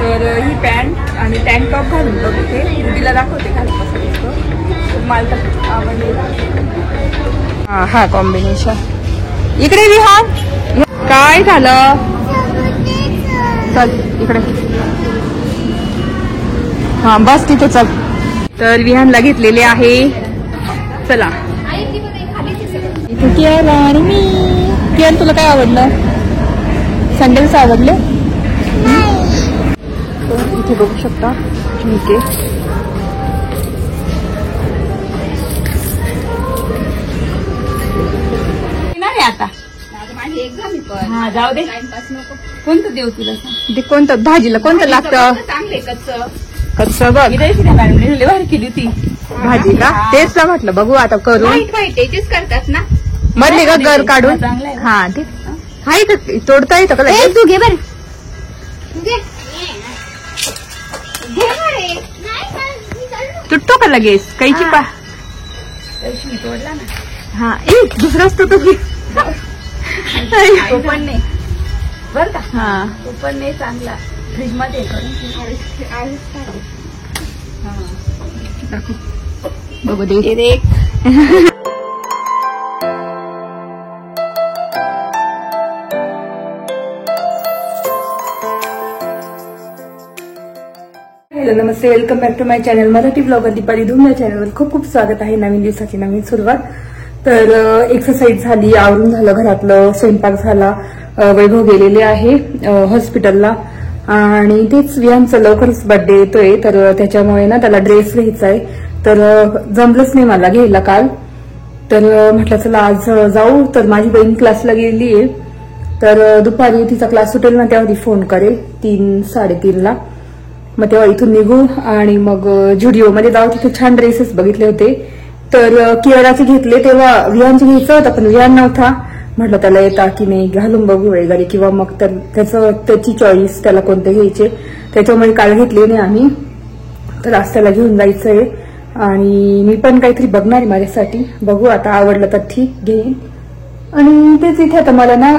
तर ही पॅन्ट आणि tank top घालून बघते, रुबीला दाखवते घालून कसं दिसतो. मला तर आवडलेला हा कॉम्बिनेशन. इकडे विहान काय झालं, चल इकडे. हा बस तिथे चल. तर विहानला घेतलेले आहे. चला इथे कियाला आणि मी. कियान तुला काय आवडलं? सँडल्स आवडले? इथे बघू शकता. ठीक आहे. नाही आता माझी एक्झाम पण. हा जाऊ दे, टाइमपास नको. कोणतं देऊ तुला? ते कोणतं भाजीला कोणतं लागतं? चांगले कच्चं बघ. भारी केली होती भाजी का? तेच तर म्हटलं बघू आता करून. तेच करतात ना मधले का गर काढून. हा ते हाय का तोडता येतं का? तू घे बरं, तुटतो का लगेच? कैची पा तोडला ना. हा एक दुसराच तुटतो की. तो पण नाही बर का? हा तो पण नाही चांगला. फ्रीज मध्ये बघू दे. हॅलो नमस्ते, welcome back to my channel Marathi blogger Deepali Dhoom. या चॅनलवर खूप खूप स्वागत आहे. नवीन दिवसाची नवीन सुरुवात. तर एक्सरसाइज झाली, आवरून झालं घरातलं, स्वयंपाक झाला. वैभव गेलेले आहे हॉस्पिटलला आणि तेच विहानचा लवकरच बर्थडे येतोय, तर त्याच्यामुळे ना त्याला ड्रेस घ्यायचा आहे. तर जमलंच नाही मला घ्यायला काल. तर म्हटलं चला आज जाऊ. तर माझी बहीण क्लासला गेली आहे, तर दुपारी तिचा क्लास सुटेल ना तेव्हा ती फोन करेल 3-3:30ला. मग तेव्हा इथून निघू आणि मग झुडिओमध्ये जाऊ. तिथे छान ड्रेसेस बघितले होते. तर कियाराचे घेतले, तेव्हा विहानचे घ्यायचं होतं पण विहान नव्हता. म्हटलं त्याला येता की नाही घालून बघू वगैरे, किंवा मग त्याची चॉईस त्याला कोणते घ्यायचे. त्याच्यामुळे काल घेतले नाही आम्ही. तर आज त्याला घेऊन जायचंय आणि मी पण काहीतरी बघणार आहे माझ्यासाठी. बघू आता, आवडलं तर ठीक घेईन. आणि तेच इथे आता मला ना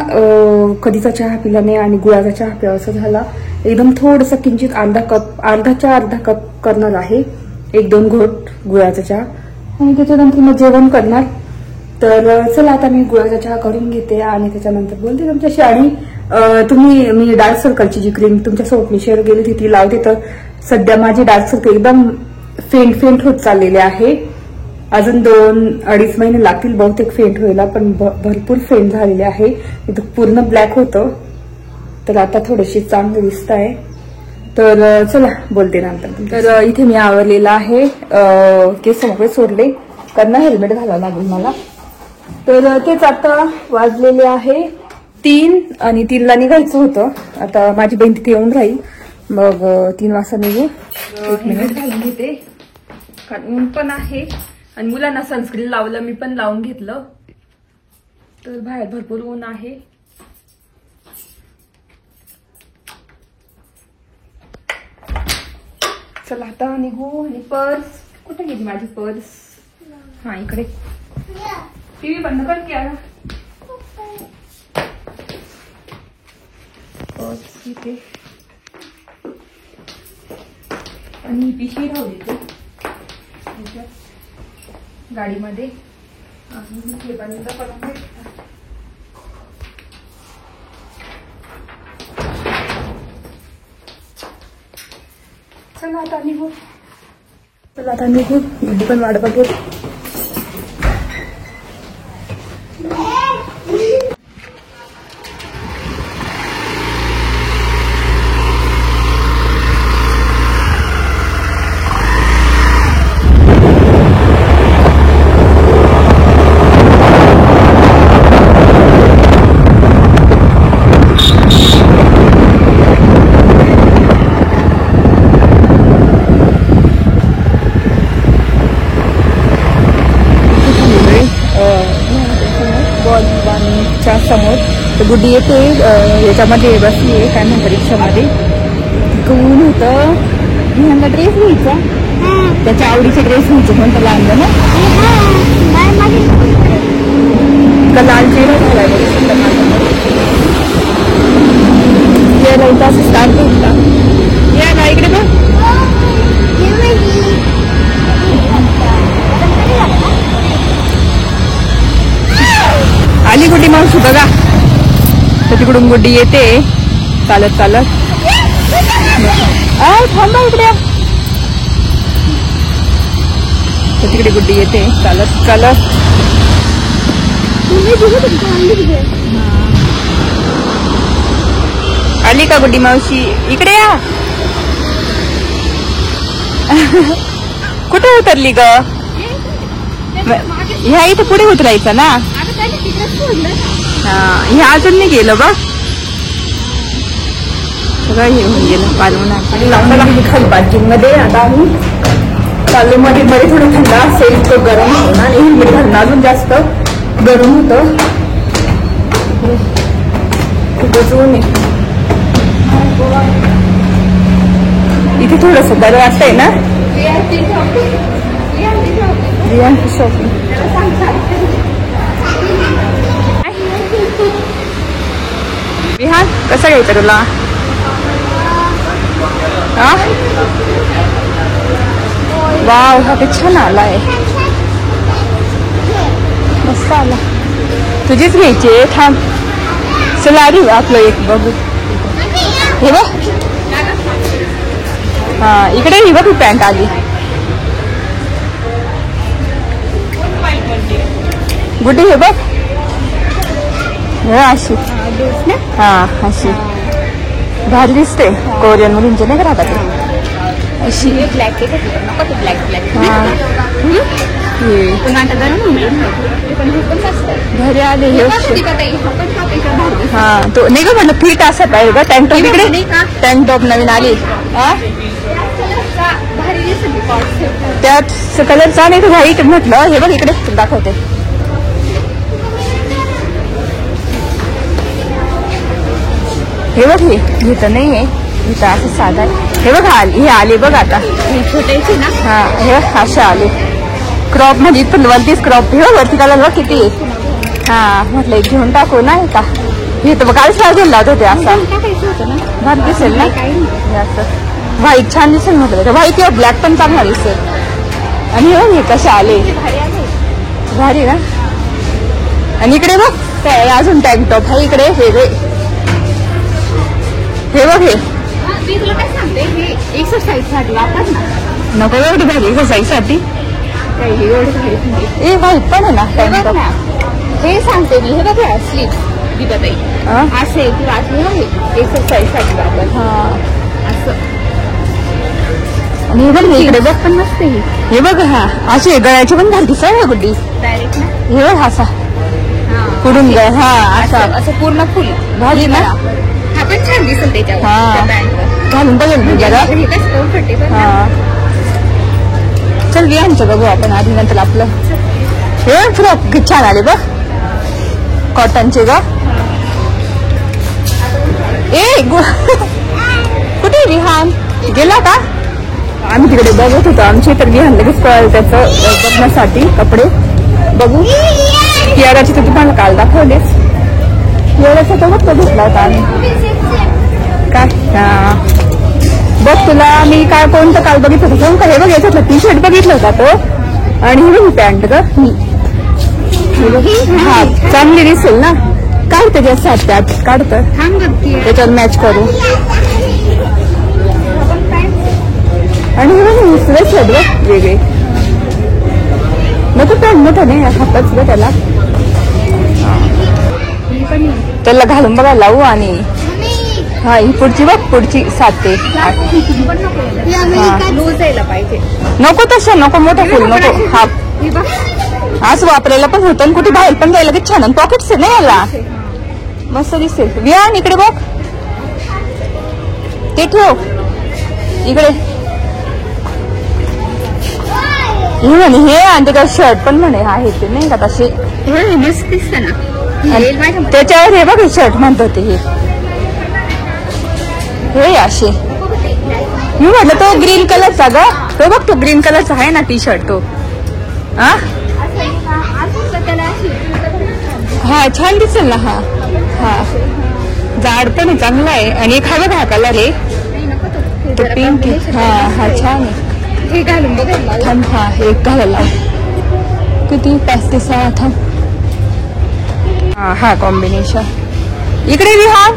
कधीचा चहा पिला नाही आणि गुळाचा चहा प्यावासा झाला. एकदम थोडंसं किंचित अर्धा कप करणार आहे. 1-2 घोट गुळाचा चहा आणि त्याच्यानंतर मग जेवण करणार. तर चला आता मी गुळाचा चहा करून घेते आणि त्याच्यानंतर बोलते तुमच्याशी. आणि मी डार्क सर्कलची जी क्रीम तुमच्यासोबत मी शेअर केली होती ती लावते. तर सध्या माझे डार्क सर्कल एकदम फेंट होत चाललेले आहे. अजून 2-2.5 महिने लागतील बहुतेक फेंट व्हायला, पण भरपूर फेंट झालेले आहे. इथं पूर्ण ब्लॅक होतं, तर आता थोडीशी चांगली दिसत आहे. तर चला बोलते नंतर. तर इथे मी आवरलेला आहे, केस मोकळे सोडले कारण हेल्मेट घालावं लागेल मला. तर तेच आता वाजलेले आहे 3 आणि 3ला निघायचं होतं. आता माझी बहीण तिथे येऊन राहील, मग 3 वाजता निघू. 1 मिनिट घालून घेते कारण ऊन पण आहे आणि मुलांना सनस्क्रीन लावलं, मी पण लावून घेतलं. तर बाहेर भरपूर ऊन आहे. चला आता निघू. आणि पर्स कुठे गेली माझी पर्स? हा इकडे. टीव्ही बंद कर की. पर्स इथे आणि पिशवी राहू देते गाडीमध्ये. आणि बंद करून चला आता निघू. मी पण वाट बघेल. समोर तर गुड्डी येते, याच्यामध्ये बसली आहे काय म्हणतात रिक्षामध्ये. ऊन होतं. ह्यांना ड्रेस घ्यायचा, त्याच्या आवडीचे ड्रेस घ्यायचे. कोणतं लागलं ना का लाल चेहरा झालाय बघू शकता. चेहरा असं स्टार्ट घेतला. आली गुड्डी मावशी बघा, तर तिकडून गुड्डी येते चालत चालत. थांबा इकडे, तर तिकडे गुड्डी येते चालत चालत. आली का गुड्डी मावशी? इकडे या. कुठे उतरली ग? ह्या इथं पुढे उतरायचं ना. हा, ह्या अजून नाही गेलं बघ, सगळं हे होऊन गेलं पालवून. खाली पार्किंग मध्ये आता आम्ही चालू मध्ये मध्ये थोडं थंड असेल तो गरम होतं आणि हेल्मेट घालणं अजून जास्त गरम होतं. इथे थोडस बरं वाटतंय ना. शॉपिंग विहान कसं घ्यायचं तुला? वाव, हा ते छान आलाय, मस्त आला. तुझीच घ्यायची आहे, थांब. चला आधी आपलं एक बघू. हे बघ, हा इकडे ही बघ पॅन्ट आली. गुड्डी हे बघ, अशी. हा अशी भारी दिसते. कोरियन मुलींचे नाही का राहतात अशी. ब्लॅक घरी आले. हा तो नाही का म्हटलं फिट असं पाहिजे का. टँक टॉप इकडे, टँक टॉप नवीन आली. त्यात कलरचा नाही तो व्हाईट म्हटलं. हे बघ इकडे दाखवते. हे बघ, हे तर नाहीये, इथं असं साधा. हे बघ हे आले बघ आता छोट्याची ना. हा हे अशा आले क्रॉप मध्ये. वरतीच क्रॉप. हे वरती कलर बघ किती. हा म्हटलं एक घेऊन टाकू नाही का. हे तर कालच घ्यायला लावत होते. असा भारी दिसेल ना, असं व्हाईट छान दिसेल म्हटलं. व्हाईट किंवा ब्लॅक पण चांगला दिसेल. आणि हे कसे आले भारी ना. आणि इकडे बघ काय अजून टँक टॉप आहे इकडे वेगळे. हे बघ, हे तुला काय सांगते, हे एक्सरसाइज साठी वापर ना. नको एवढी भारी एक्सरसाइज साठी. ए व्हाईट पण आहे ना टँक टॉप. हे सांगते मी. हे बघा स्लीव दिबताई असे किंवा असे एक्सरसाइज साठी वापर. हा असं. आणि हे बघ इकडे बघ पण मस्त. हे बघ, हा असे गळ्याचे पण घाल दिसत आहे गुड्डी डायरेक्ट ना. हे बघ असा पुढून गळ. हा असा असं पूर्ण फुल भारी ना. हा पण छान दिसेल त्याच्यावर. घालून बघेल जरा. हा चल विहानचं बघू आपण आधी, नंतर आपलं. हे फ्रॉक किती छान आले बघ, कॉटनचे ग. ए कुठे विहान गेला का? आम्ही तिकडे बघत होतो. आमची तर विहान लगेच कळलं त्याचं बघण्यासाठी कपडे बघू. कियाराची तर तुम्हाला काल दाखवलेच. कियाराचा तर बघ घेतला होता आम्ही. काय बघ तुला मी काय कोणतं काल बघितलं होतं का. हे बघ याच्यातला टी शर्ट बघितला होता तो. आणि हे बघ पॅन्ट ग. हा चांगली दिसेल ना. काढ त्याच्यात त्यात काढतं त्याच्यावर मॅच करू. आणि हे बघ स्वेट बघ वेगळे. नको पॅन्ट मोठा नाही हातच ग त्याला. त्याला घालून बघा लावू. आणि हा ही पुढची बघ, पुढची 7 ते 8. नको तसं नको, मोठं फुल नको. हा असं वापरायला पण होतं. कुठे बाहेर पण जायला किती छान. पॉकेट्स आहे ना याला, मस्त दिसेल. विहान इकडे बघ, ते ठेव इकडे. हे म्हणे हे आणि ते शर्ट पण म्हणे आहे ते नाही का तसे मस्त दिसत ना. त्याच्यावर हे बघ शर्ट म्हणत होते हे असे. मी म्हटलं तो ग्रीन कलरचा ग. तो बघ तो ग्रीन कलरचा आहे ना टी शर्ट तो. हा छान दिसेल ना. हा हा जाड पण आहे, चांगला आहे. आणि एक हा बघ हा कलर आहे तो पिंक. हा हा छान आहे. हे घालून बघा. हा एक घालायला किती 5 ते 6. हा कॉम्बिनेशन. इकडे विहार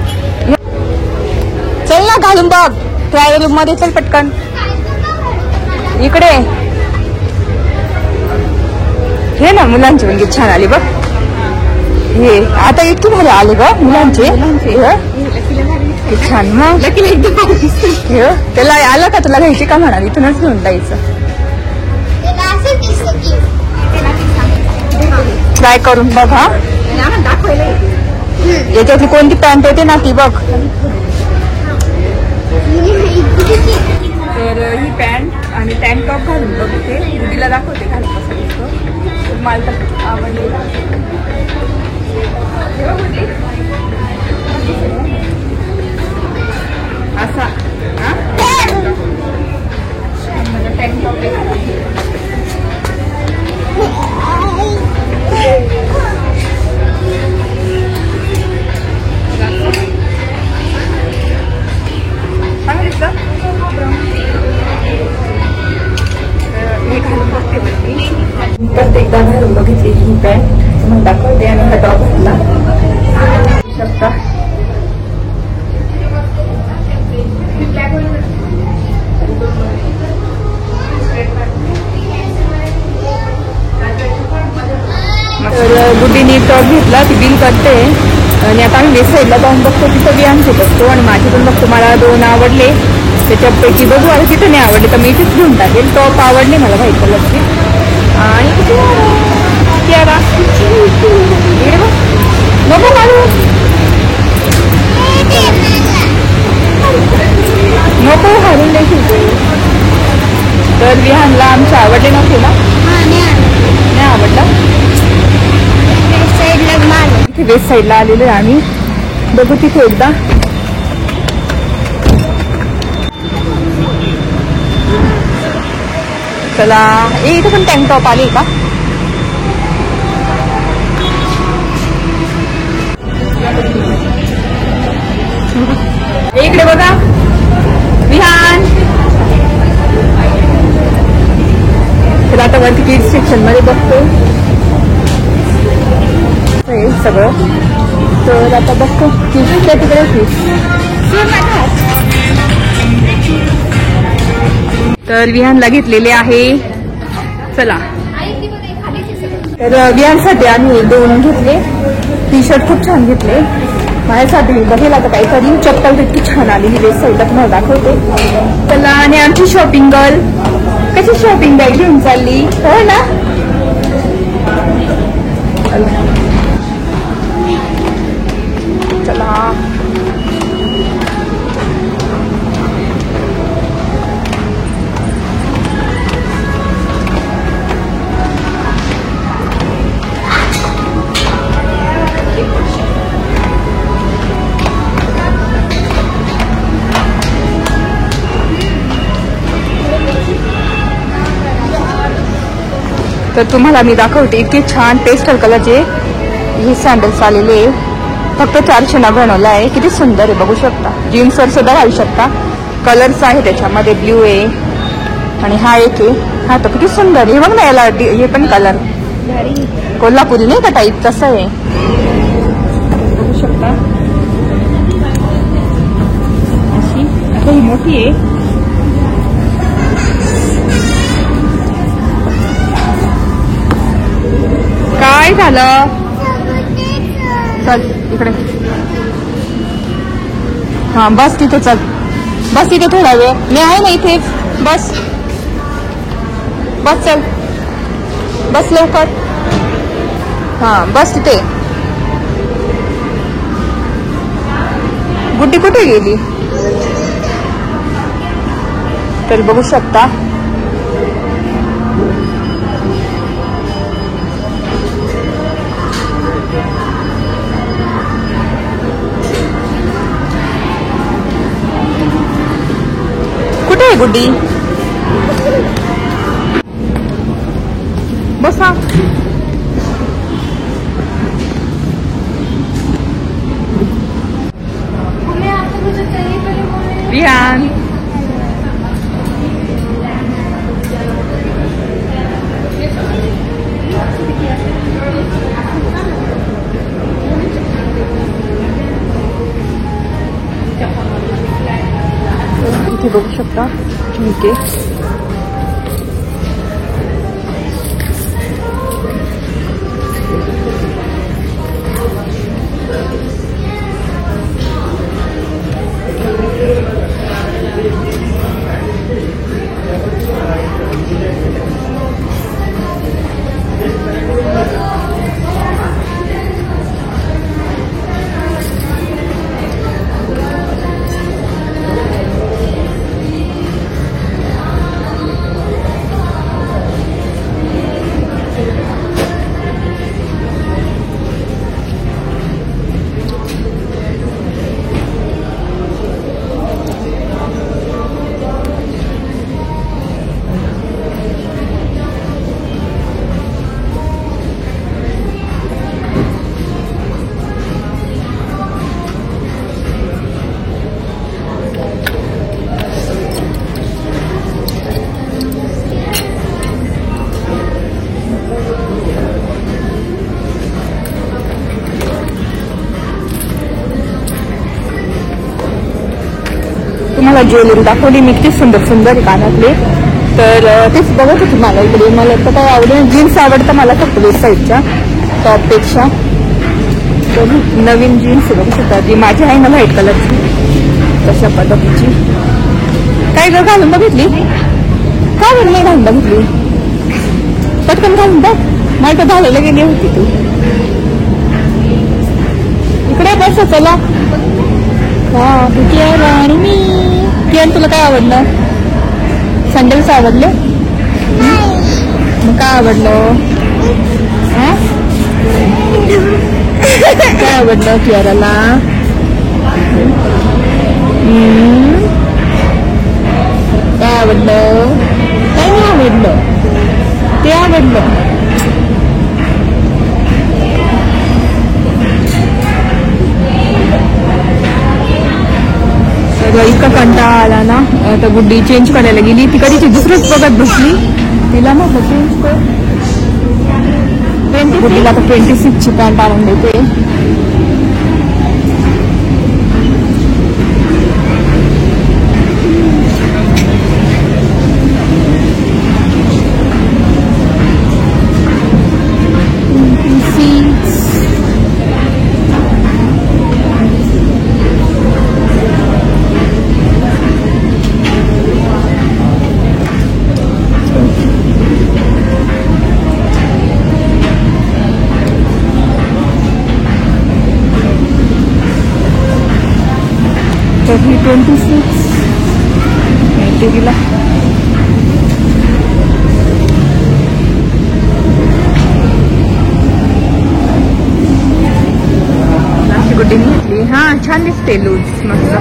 चल ना, घालून बघ ट्रायल रूम मध्ये. चल पटकन इकडे. हे ना मुलांची म्हणजे छान आली बघ. हे आता इतकी भारी आले ग मुलांचे. छान. मग त्याला आलं का, तुला घ्यायची का म्हणाली, इथूनच घेऊन जायचं. ट्राय करून बघ. हा याच्यातली कोणती पॅन्ट येते ना ती बघ. तर ही पॅन्ट आणि टँक टॉप घालून बघ. इथे दिदीला दाखवते घालून कसं दिसतो. मला तर आवडलेला असा. टँक टॉप प्रत्येकदा घालून बघितली ही पॅन्ट. तुम्हाला दाखवते आणि हा टॉप घातला शकता. तर गुड्डीने टॉप घेतला, ती बिल करते आणि आता आम्ही वेस्ट साईडला जाऊन बघतो. तिथं बी आणते बघतो आणि माझे पण बघतो. मला 2 आवडले, त्याच्यापैकी बघू. आता तिथं नाही आवडले तर मी इथेच घेऊन टाकेल. टॉप आवडले मला व्हाईट कलरची. आणि नको काढू, नको घालून देखील. तर विहानला आमच्या आवडले नव्हते ना, नाही आवडला. इथे वेस्ट साईडला आलेलो आहे आम्ही. बघू तिथे एकदा. चला इथे पण टँक टॉप आले का. इकडे बघा विहान. तर आता वरती किड्स सेक्शन मध्ये बघतो सगळं. तर आता बघतो किड्सच्या तिकडे किड्स. तर विहानला घेतलेले आहे. चला तर विहानसाठी आम्ही 2 घेतले. टी शर्ट खूप छान घेतले. माझ्यासाठी बघेल आता काहीतरी. चप्पल इतकी छान आली ही वेस्ट साईडला तुम्हाला दाखवते. चला आणि आमची शॉपिंग गर्ल कशी शॉपिंग बॅग घेऊन चालली. हो ना. चला तर तुम्हाला मी दाखवते. इतके छान पेस्टल कलरचे हे सँडल्स आलेले. फक्त 499 आहे. किती सुंदर आहे बघू शकता. जीन्सवर सुद्धा घालू शकता. कलर्स आहे त्याच्यामध्ये. ब्ल्यू आहे आणि हा एक आहे. हा तर किती सुंदर आहे बघ ना. याला हे पण कलर कोल्हापुरी नाही का टाईप तसं आहे बघू शकता. अशी आता ही मोठी आहे. काय झालं. चल इकडे. हा बस तिथे. चल बस तिथे थोडा वेळ. मी आहे ना इथे. बस बस. चल बस लवकर. हा बस तिथे. गुड्डी कुठे गेली. तर बघू शकता. कुठे आहे गुड्डी. बसा. विहान हे बघू शकता झुमके. तुम्हाला ज्वेलरी दाखवली मी, किती सुंदर सुंदर कानातले. तर तेच बघत होती मला इकडे. मला तर काय आवडेल, जीन्स आवडतं मला फक्त वेस्ट साईडच्या टॉपपेक्षा. तर नवीन जीन्स बघू शकता, ती माझी आहे ना व्हाईट कलरची, तशा पद्धतीची. काय ग घालून बघितली का? बरं नाही घालून बघितली, पटकन घालून बघ. मला तर घालायला गेली होती तू. इकडे बस चला. हा कियारा आणि मी. कियान तुला काय आवडलं? सँडल्स आवडले? मग काय आवडलं? काय आवडलं कियाराला? काय आवडलं? काय नाही आवडलं? ते आवडलं. इतका कंटाळा आला ना, तर गुड्डी चेंज करायला गेली. ती कधीची दुसरंच बघत बसली. तिला म्हटलं चेंज कर. गुड्डीला आता 26ची पॅन्ट आणून देते. तर ही 26 टीव्हीला. अशी गुड्डी घेतली. हा छान दिसते, लूज मस्त.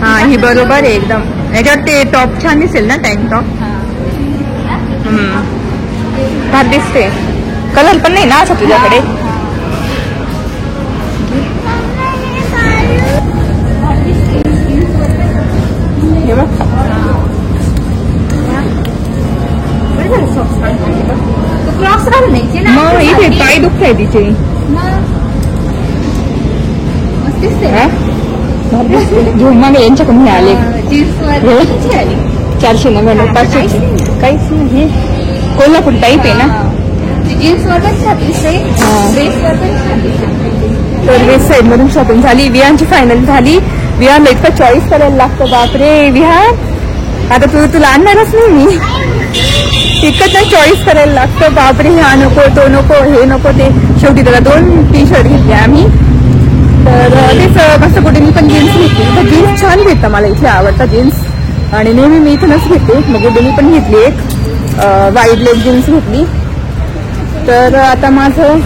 हा ही बरोबर आहे एकदम. याच्यावर ते टॉप छान दिसेल ना, टँक टॉप. भारी दिसते. कलर पण नाही ना असं तुझ्याकडे? मग इथे पाय दुखताय तिचे. घेऊन मग यांच्याकडून हे आले 499 500. काहीच नाही, कोल्हापूर टाईप आहे ना. तर वेस्ट साईड मधून शॉपिंग झाली. विहानची फायनल झाली. विहानला इतकं चॉईस करायला लागतं, बापरे. विहान आता तुला आणणारच नाही मी. इतकं नाही चॉईस करायला लागतं, बापरे. हा नको, तो नको, हे नको, ते. शेवटी त्याला 2 टी-शर्ट घेतले आम्ही. तर तेच मस्त कुठे मी पण जीन्स घेतली. तर जीन्स छान भेटतं, मला इथे आवडतं जीन्स. आणि नेहमी मी इथूनच घेते. मग मी पण घेतली एक वाईड लेग जीन्स घेतली. तर आता माझं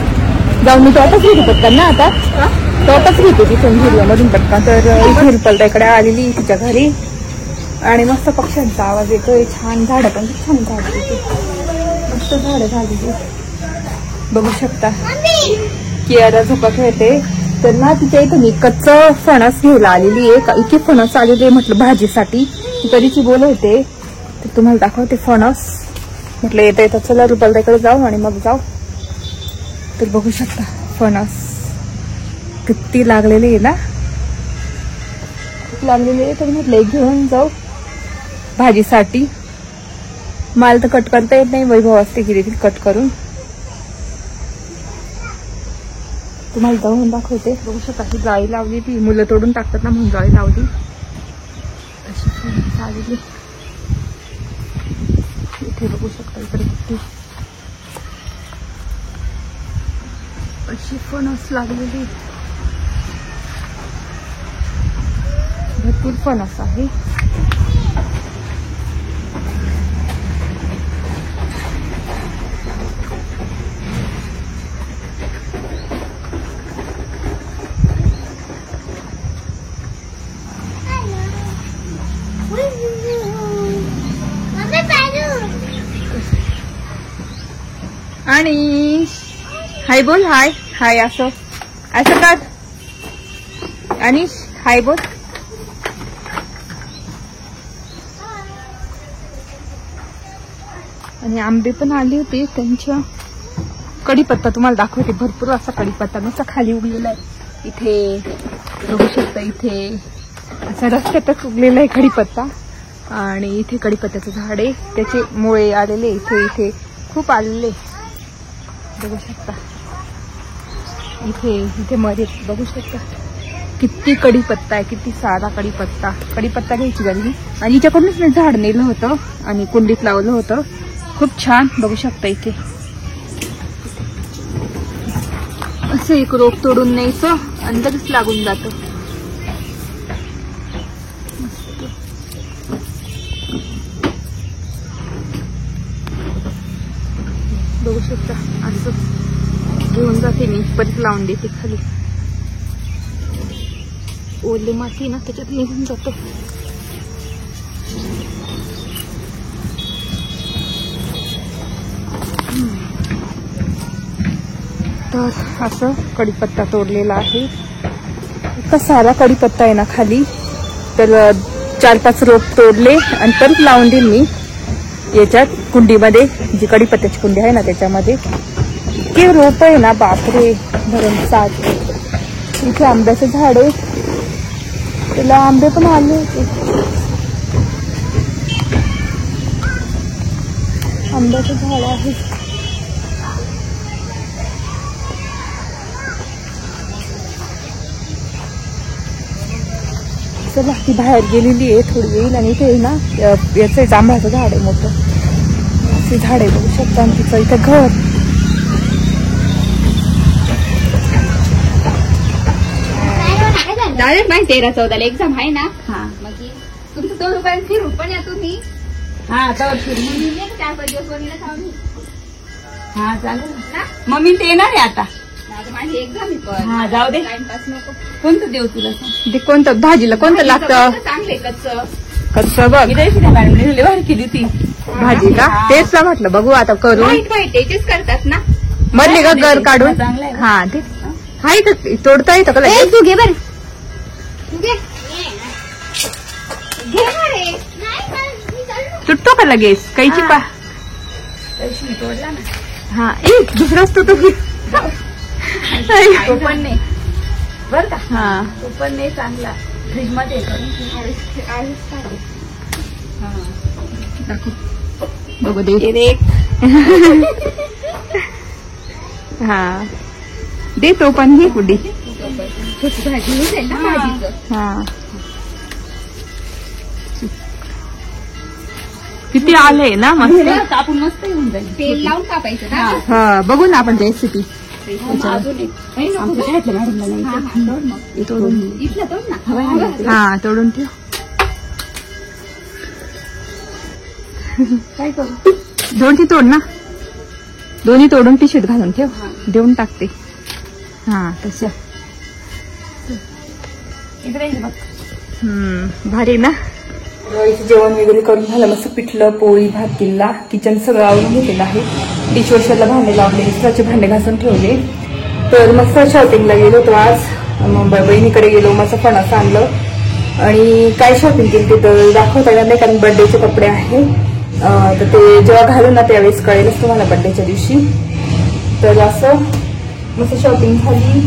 जाऊन मी टॉपच घेते पटकन ना. आता टॉपच घेते तिथून झुडिओमधून पटकन. तर इथे रुपलताईकडे आलेली तिच्या घरी. आणि मस्त पक्ष्यांचा आवाज येतोय. छान झाडं पण छान झाड येते, मस्त झाडं झाली. बघू शकता कियारा झोपा खेळते. तर ना तिच्या इथं मी कच्चं फणस घ्यायला आलेली आहे. इतके फणस आलेले म्हटलं भाजीसाठी. ती कधीची बोलवते. तर तुम्हाला दाखवते फणस. म्हटलं येता येतं चला रुपलताईकडे जाऊ आणि मग जाऊ. तर बघू शकता फणस किती लागलेले आहे ना, खूप लागलेले आहे. तर म्हटलं घेऊन जाऊ. भाजीसाठी. माल तर कट करता येत नाही, वैभव असते की देखील कट करून. तुम्हाला जाऊन दाखवते. बघू शकता ही जाळी लावली, ती मुलं तोडून टाकतात ना म्हणून जाळी लावली. अशी फणस आलेली इथे बघू शकता. इकडे किती अशी फणस लागलेली, भरपूर फणस आहे. आणि हाय बोल, हाय हाय असं असं कर. आणि हाय बोल. आणि आंबे पण आले होते त्यांच्या. कढीपत्ता तुम्हाला दाखवते. भरपूर असा कढीपत्ता नुसता खाली उगलेला आहे. इथे बघू शकता, इथे असं रस्त्यातच उगलेला आहे कढीपत्ता. आणि इथे कढीपत्त्याचं झाड आहे, त्याचे मुळे आलेले इथे इथे खूप आलेले बघू शकता. इथे इथे मध्ये बघू शकता किती कढीपत्ता आहे, किती सारा कढीपत्ता. कढीपत्ता घ्यायची गरज. आणि हिच्याकडूनच मी झाड नेलं होतं आणि कुंडीत लावलं होतं. खूप छान बघू शकता. इथे असं एक रोप तोडून न्यायचं आणि लगेच लागून जातं. बघू शकता असं घेऊन जाते मी, परत लावून देते खाली. ओले माती ना त्याच्यात निघून जातो. तर असं कढीपत्ता तोडलेला आहे. इतका सारा कढीपत्ता आहे ना खाली. तर 4-5 रोप तोडले आणि परत लावून देईन मी याच्यात कुंडीमध्ये, जी कढीपत्त्याची कुंडी आहे ना त्याच्यामध्ये. इतके रोप आहे ना, बापरे भरमसाठ. इथे आंब्याचं झाड आहे, त्याला आंबे पण आले होते. आंब्याचं झाड आहे. चला ती बाहेर गेलेली आहे, थोडी येईल. आणि इथे ना याचं जांभळाचं झाड आहे मोठं, असे झाड आहे बघू शकता. आणि तिचं इथं घर. माहिती 13-14 एक्झाम आहे ना. हा मग तुमचं 2 रुपयाला फिरू पण या तुम्ही. हा तर फिरून 4-5 दिवस वगैरे थांबली. हा चालेल ना. मम्मी ते येणार आहे आता. माझी एक्झाम आहे पण. हा जाऊ दे, टाइमपास नको. कोणतं देऊ तुला? ते कोणतं भाजीला कोणतं लागतं? चांगले कच्चं कच्चं बघ. भारी केली होती भाजीला. तेच ना म्हटलं बघू आता करू. तेच करतात ना मधले का गर काढून. हा ते हाय का तोडता येतं का? तू घे बरं. तुटतो का लगेच? कैची पा तोडला ना. हा एक दुसराच तुटू की. तो पण नाही बर का. हा तो पण नाही चांगला. फ्रीज मध्ये बघू दे. हा दे तो पण घे कुडी. छोटी भाजी होईल ना भाजीचं. हा किती आले ना मस्त. कापून मस्त येऊन जाईल. तेल लावून कापायचं ना. हा बघू ना आपण रेसिपी. अजून एक इथलं तोड ना. हा तोडून ठेव. काय करू? दोन्ही तोड ना. दोन्ही तोडून पिशवीत घालून ठेव. देऊन टाकते. हा तसं. भारी ना. जेवण वगैरे करून झालं. मस्त पिठलं पोळी भात केला. किचन सगळं आवरून घेतलेलं आहे. डिशवॉशरला भांडे लावले, मिस्टरचे भांडे घासून ठेवले. तर मस्त शॉपिंगला गेलो होतो आज. बहिणीकडे गेलो, मस्त फणस आणलं. आणि काय शॉपिंग केली ते तर दाखवता येणार नाही, कारण बर्थडेचे कपडे आहे. तर ते जेव्हा घालून ना त्यावेळेस कळेलच तुम्हाला बर्थडेच्या दिवशी. तर असं मस्त शॉपिंग झाली.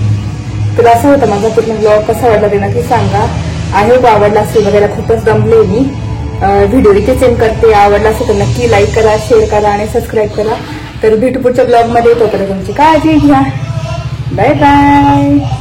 तर असं होतं माझा पूर्ण ब्लॉग. कसा वाटला ते नक्की सांगा. आहे आवडला असेल बघायला. खूपच दमले मी. व्हिडिओ इथे सेंड करते. आवडला असेल तर नक्की लाईक करा, शेअर करा आणि सबस्क्राईब करा. तर भेटू पुढच्या ब्लॉग मध्ये. तोपर्यंत तुमची काळजी घ्या. Bye bye.